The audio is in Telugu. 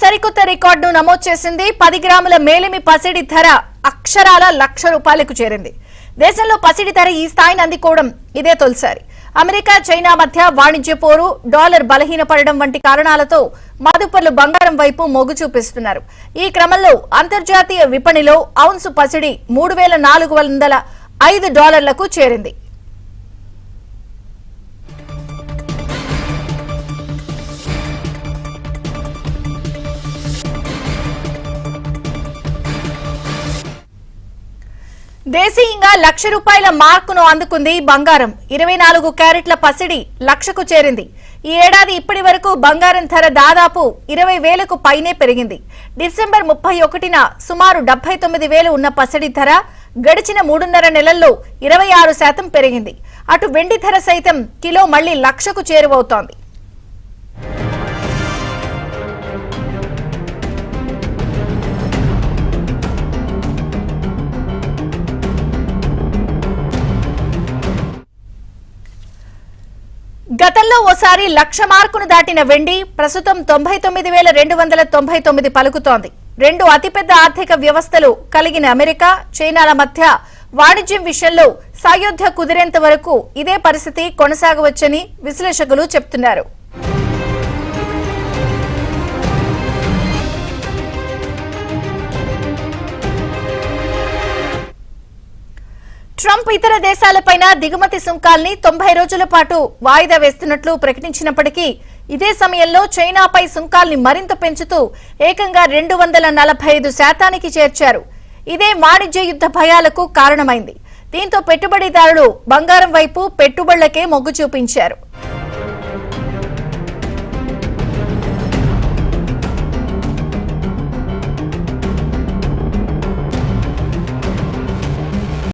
సరికొత్త రికార్డును నమోదు చేసింది. 10 గ్రాముల మేలిమి పసిడి ధర అక్షరాల ₹1,00,000 చేరింది. దేశంలో పసిడి ధర ఈ స్థాయిని అందుకోవడం ఇదే తొలిసారి. అమెరికా చైనా మధ్య వాణిజ్య పోరు, డాలర్ బలహీనపడడం వంటి కారణాలతో మదుపర్లు బంగారం వైపు మొగ్గు చూపిస్తున్నారు. ఈ క్రమంలో అంతర్జాతీయ విపణిలో ఔన్సు పసిడి $3,405కు చేరింది. దేశీయంగా ₹1,00,000 మార్కును అందుకుంది బంగారం. 24 క్యారెట్ల పసిడి 1,00,000కు చేరింది. ఈ ఏడాది ఇప్పటి వరకు బంగారం ధర దాదాపు 20,000కు పైనే పెరిగింది. డిసెంబర్ 31న సుమారు 79,000 ఉన్న పసిడి ధర గడిచిన 3.5 నెలల్లో 26% పెరిగింది. అటు వెండి ధర సైతం కిలో మళ్లీ 1,00,000కు చేరువవుతోంది. గతంలో ఓసారి 1,00,000 మార్కును దాటిన వెండి ప్రస్తుతం 99,299 పలుకుతోంది. రెండు అతిపెద్ద ఆర్థిక వ్యవస్థలు కలిగిన అమెరికా, చైనాల మధ్య వాణిజ్యం విషయంలో సయోధ్య కుదిరేంత వరకు ఇదే పరిస్థితి కొనసాగవచ్చని విశ్లేషకులు చెబుతున్నారు. ట్రంప్ ఇతర దేశాలపైన దిగుమతి సుంకాల్ని 90 రోజుల పాటు వాయిదా వేస్తున్నట్లు ప్రకటించినప్పటికీ ఇదే సమయంలో చైనాపై సుంకాల్ని మరింత పెంచుతూ ఏకంగా 245% చేర్చారు. ఇదే వాణిజ్య యుద్ధ భయాలకు కారణమైంది. దీంతో పెట్టుబడిదారులు బంగారం వైపు పెట్టుబడులకే మొగ్గు చూపించారు.